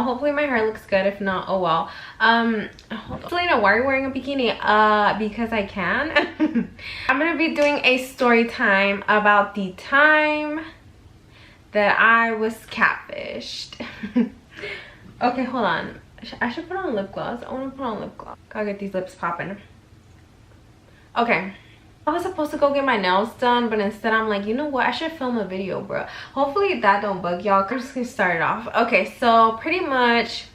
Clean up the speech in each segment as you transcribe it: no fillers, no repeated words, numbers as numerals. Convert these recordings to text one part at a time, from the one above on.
know. Hopefully my hair looks good. If not, oh well. Hold on. Selena, why are you wearing a bikini? Because I can. I'm gonna be doing a story time about the time that I was catfished. Okay, hold on. I should put on lip gloss. I want to put on lip gloss. Gotta get these lips popping. Okay. I was supposed to go get my nails done, but instead I'm like, you know what? I should film a video, bro. Hopefully that don't bug y'all. I'm just gonna start it off. Okay, so pretty much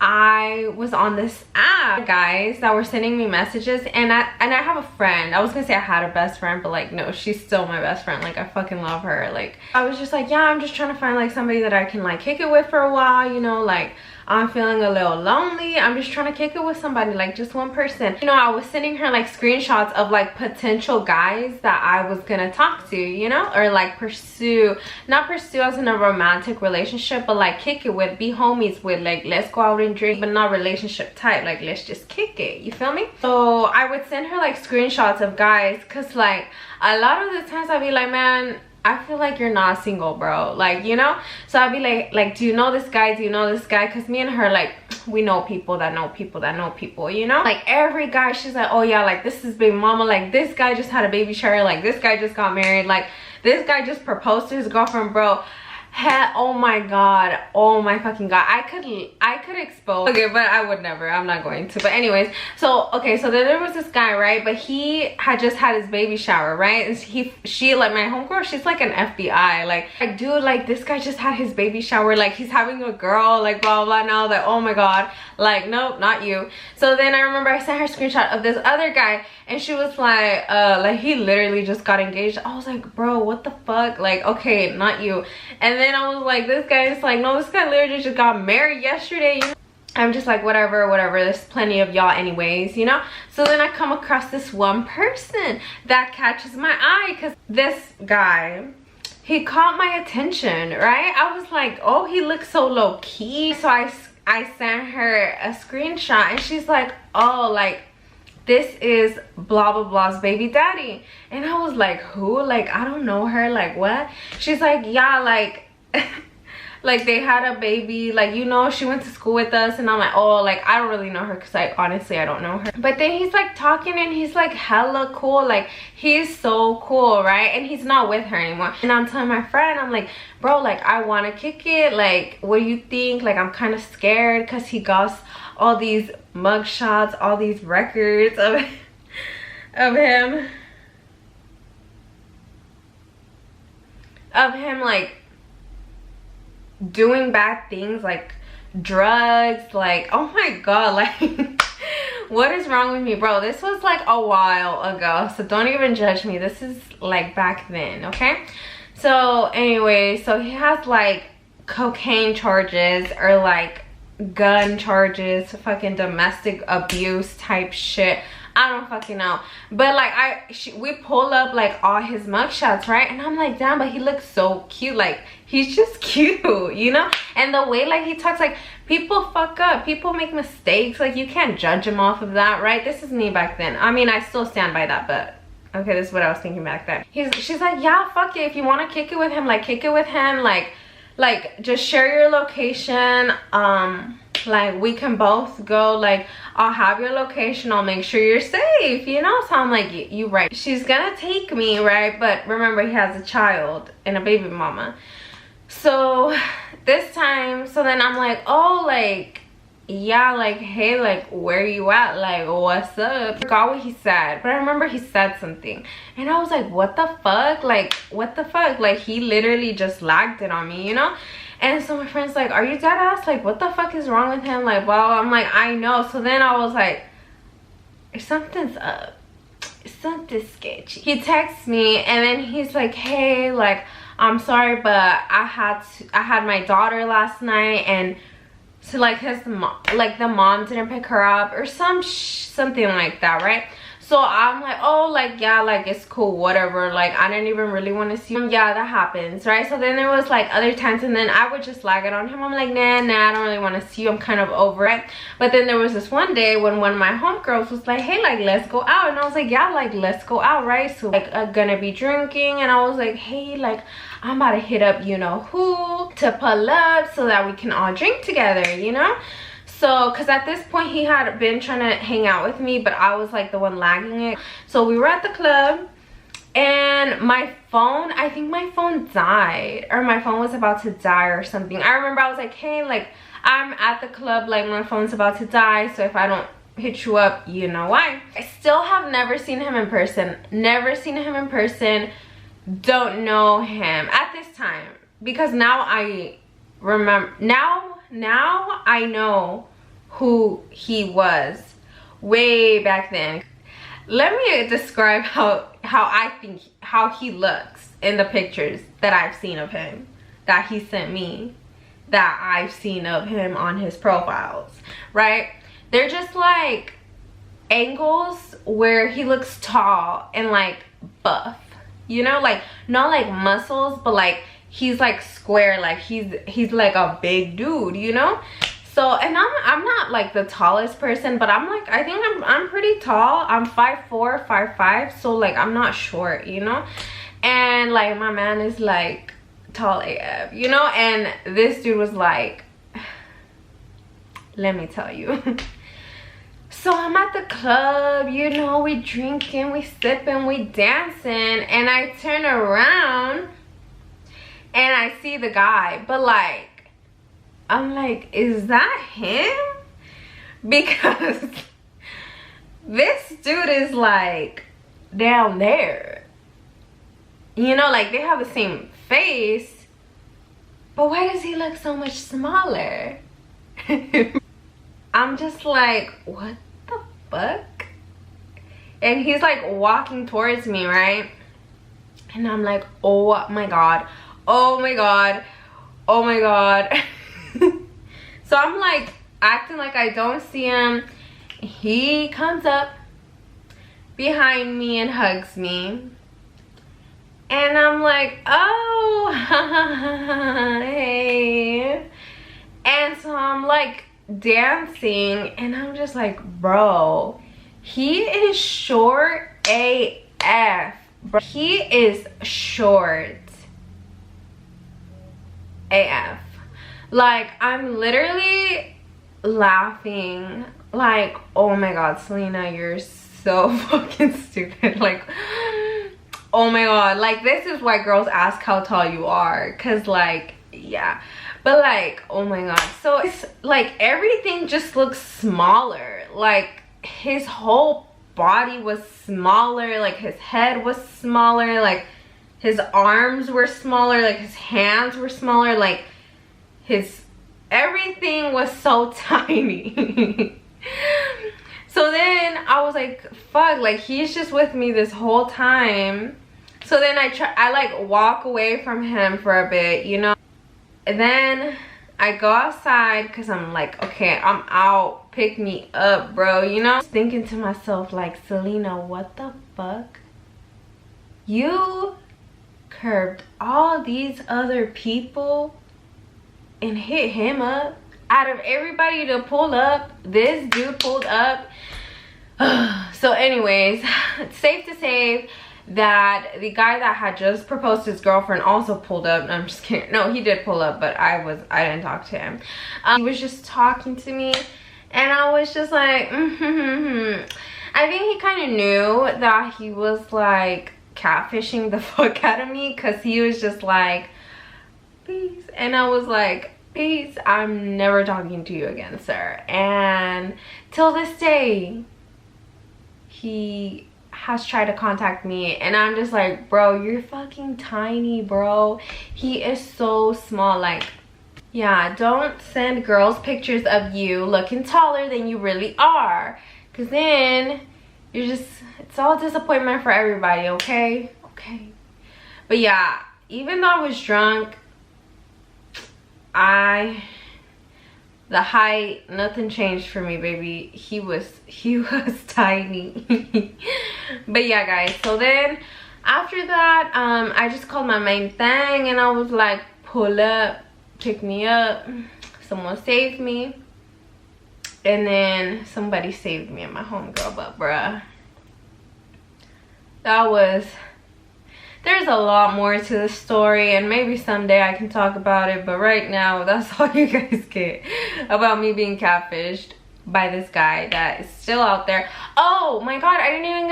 I was on this app, guys, that were sending me messages, and I have a friend. I was gonna say I had a best friend, but like no, she's still my best friend. Like I fucking love her. Like I was just like, yeah, I'm just trying to find like somebody that I can like kick it with for a while, you know, like I'm feeling a little lonely. I'm just trying to kick it with somebody, like just one person. You know, I was sending her like screenshots of like potential guys that I was gonna talk to, you know, or like pursue, not pursue as in a romantic relationship, but like kick it with, be homies with, like let's go out and drink, but not relationship type, like let's just kick it, you feel me? So I would send her like screenshots of guys, cause like a lot of the times I'd be like, man, I feel like you're not single, bro, like, you know. So I'd be like, do you know this guy, do you know this guy? Because me and her, like, we know people that know people that know people, you know. Like every guy, she's like, oh yeah, like this is baby mama, like this guy just had a baby shower, like this guy just got married, like this guy just proposed to his girlfriend, bro. Oh my god, oh my fucking god, I could expose, okay, but I would never, I'm not going to. But anyways, so okay, so there was this guy, right? But he had just had his baby shower, right? And she like, my homegirl, she's like an FBI, like dude, like this guy just had his baby shower, like he's having a girl, like blah blah. Now that, oh my god, like nope, not you. So then I remember I sent her a screenshot of this other guy, and she was like he literally just got engaged. I was like, bro, what the fuck? Like, okay, not you. And then I was like, this guy is like, no, this guy literally just got married yesterday, you know? I'm just like, whatever, there's plenty of y'all anyways, you know. So then I come across this one person that catches my eye, because this guy, he caught my attention, right? I was like, oh, he looks so low-key. So I sent her a screenshot, and she's like, oh, like this is blah blah blah's baby daddy. And I was like, who? Like I don't know her, like what? She's like, yeah, like like they had a baby, like, you know, she went to school with us. And I'm like, oh, like I don't really know her, because like honestly I don't know her. But then he's like talking, and he's like hella cool, like he's so cool, right? And he's not with her anymore. And I'm telling my friend, I'm like, bro, like I want to kick it, like what do you think? Like I'm kind of scared, because he got all these mug shots, all these records of him like doing bad things, like drugs, like oh my god, like what is wrong with me, bro? This was like a while ago, so don't even judge me. This is like back then, okay? So anyway, so he has like cocaine charges, or like gun charges, fucking domestic abuse type shit. I don't fucking know. But like we pull up like all his mugshots, right? And I'm like, damn, but he looks so cute. Like he's just cute, you know? And the way like he talks, like people fuck up, people make mistakes, like you can't judge him off of that, right? This is me back then. I mean, I still stand by that, but okay, this is what I was thinking back then. She's like, yeah, fuck it, if you want to kick it with him, like kick it with him, like just share your location, like we can both go, like I'll have your location, I'll make sure you're safe, you know? So I'm like, you right, she's gonna take me, right? But remember, he has a child and a baby mama. So this time, so then I'm like, oh, like yeah, like hey, like where you at, like what's up? I forgot what he said, but I remember he said something, and I was like, what the fuck, like what the fuck? Like he literally just lagged it on me, you know? And so my friend's like, are you dead ass? Like what the fuck is wrong with him? Like well, I'm like, I know. So then I was like, something's up, something's sketchy. He texts me, and then he's like, hey, like I'm sorry, but I had my daughter last night, and so like his mom, like the mom didn't pick her up or something like that, right? So I'm like, oh, like, yeah, like, it's cool, whatever. Like, I didn't even really want to see him. Yeah, that happens, right? So then there was like other times, and then I would just lag it on him. I'm like, nah, I don't really want to see you. I'm kind of over it. But then there was this one day when one of my homegirls was like, hey, like, let's go out. And I was like, yeah, like, let's go out, right? So like, gonna be drinking, and I was like, hey, like, I'm about to hit up you know who to pull up so that we can all drink together, you know? So, because at this point he had been trying to hang out with me, but I was like the one lagging it. So we were at the club, and my phone, I think my phone died, or my phone was about to die or something. I remember I was like, hey, like, I'm at the club, like, my phone's about to die, so if I don't hit you up, you know why. I still have never seen him in person. Never seen him in person. Don't know him at this time, because now I remember, now I know who he was way back then. Let me describe how I think how he looks in the pictures that I've seen of him, that he sent me, that I've seen of him on his profiles, right? They're just like angles where he looks tall and like buff, you know, like not like muscles, but like he's like square, like he's like a big dude, you know? So, and I'm not like the tallest person, but I'm like, I think I'm pretty tall. I'm 5'4", 5'5", so like I'm not short, you know? And like my man is like tall AF, you know? And this dude was like, let me tell you. So I'm at the club, you know, we drinking, we sipping, we dancing, and I turn around and I see the guy, but like, I'm like, is that him? Because this dude is like down there, you know, like they have the same face, but why does he look so much smaller? I'm just like, what the fuck? And he's like walking towards me, right? And I'm like, oh my god, oh my god, oh my god. So I'm like acting like I don't see him. He comes up behind me and hugs me, and I'm like, oh, hey. And so I'm like dancing, and I'm just like, bro, he is short AF, bro. He is short AF. Like, I'm literally laughing like, oh my god, Selena, you're so fucking stupid. Like, oh my god, like, this is why girls ask how tall you are, because like, yeah. But like, oh my god, so it's like everything just looks smaller. Like his whole body was smaller, like his head was smaller, like his arms were smaller, like his hands were smaller, like his everything was so tiny. So then I was like, fuck, like he's just with me this whole time. So then I like walk away from him for a bit, you know. And then I go outside because I'm like, okay, I'm out, pick me up, bro, you know. Thinking to myself like, Selena, what the fuck? You curved all these other people and hit him up? Out of everybody to pull up, this dude pulled up. So anyways, it's safe to say that the guy that had just proposed to his girlfriend also pulled up. No, I'm just kidding. No, he did pull up, but I didn't talk to him. He was just talking to me, and I was just like, I think he kind of knew that he was like catfishing the fuck out of me, because he was just like, peace. And I was like, peace, I'm never talking to you again, sir. And till this day, he has tried to contact me, and I'm just like, bro, you're fucking tiny, bro. He is so small. Like, yeah, don't send girls pictures of you looking taller than you really are, because then you're just, it's all disappointment for everybody. Okay. But yeah, even though I was drunk, I the height, nothing changed for me, baby. He was tiny. But yeah, guys, so then after that, I just called my main thing and I was like, pull up, pick me up. Someone saved me. And then somebody saved me and my homegirl, but bruh, that was, there's a lot more to the story, and maybe someday I can talk about it, but right now that's all you guys get about me being catfished by this guy that is still out there. Oh my god, I didn't even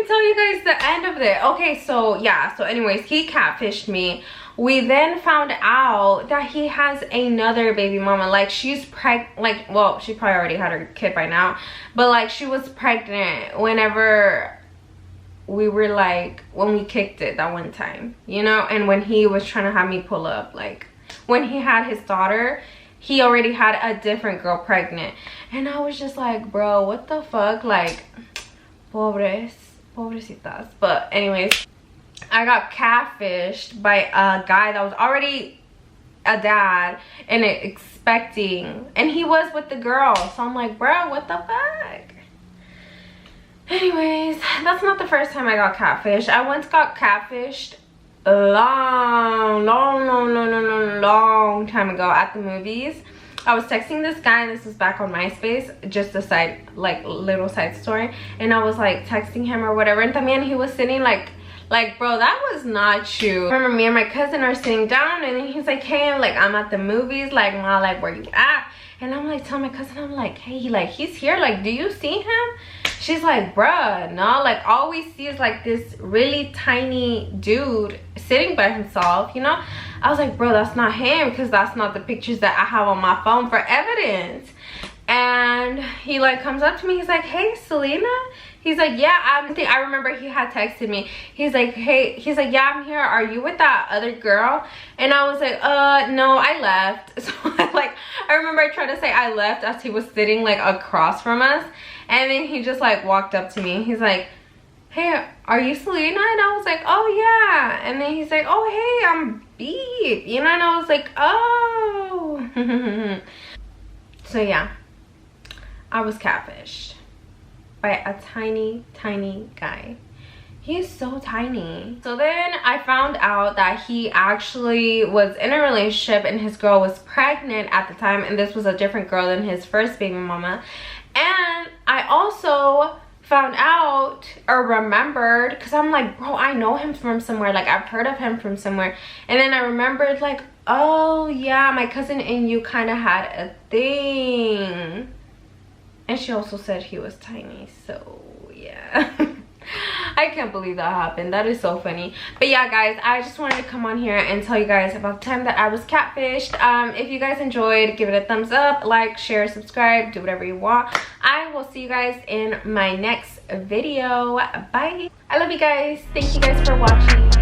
tell you guys the end of it. Okay, so yeah, so anyways, he catfished me. We then found out that he has another baby mama. Like, she's pregnant, like, well, she probably already had her kid by now, but like, she was pregnant whenever we were like, when we kicked it that one time, you know. And when he was trying to have me pull up, like when he had his daughter, he already had a different girl pregnant. And I was just like, bro, what the fuck? Like, pobrecitas. But anyways, I got catfished by a guy that was already a dad and expecting, and he was with the girl. So I'm like, bro, what the fuck? Anyways, that's not the first time I got catfished. I once got catfished a long time ago at the movies. I was texting this guy, and this was back on MySpace, just a side, like, little side story. And I was like texting him or whatever, and también he was sitting like, bro, that was not you. I remember me and my cousin are sitting down, and then he's like, hey, I'm at the movies, like, ma, like, where you at? And I'm like, telling my cousin, I'm like, hey, like, he's here, like, do you see him? She's like, bruh, no, like, all we see is like this really tiny dude sitting by himself, you know. I was like, bro, that's not him, because that's not the pictures that I have on my phone for evidence. And he like comes up to me, he's like, hey, Selena. He's like, yeah, I remember he had texted me. He's like, hey, he's like, yeah, I'm here. Are you with that other girl? And I was like, no, I left. So I remember I tried to say I left as he was sitting like across from us. And then he just like walked up to me. He's like, hey, are you Selena? And I was like, oh yeah. And then he's like, oh hey, I'm Beep. You know, and I was like, oh. So yeah, I was catfished by a tiny guy. He's so tiny. So then I found out that he actually was in a relationship and his girl was pregnant at the time, and this was a different girl than his first baby mama. And I also found out or remembered, because I'm like, bro, I know him from somewhere, like I've heard of him from somewhere. And then I remembered, like, oh yeah, my cousin and you kind of had a thing. And she also said he was tiny, so yeah. I can't believe that happened. That is so funny. But yeah, guys, I just wanted to come on here and tell you guys about the time that I was catfished. If you guys enjoyed, give it a thumbs up, like, share, subscribe, do whatever you want. I will see you guys in my next video. Bye. I love you guys. Thank you guys for watching.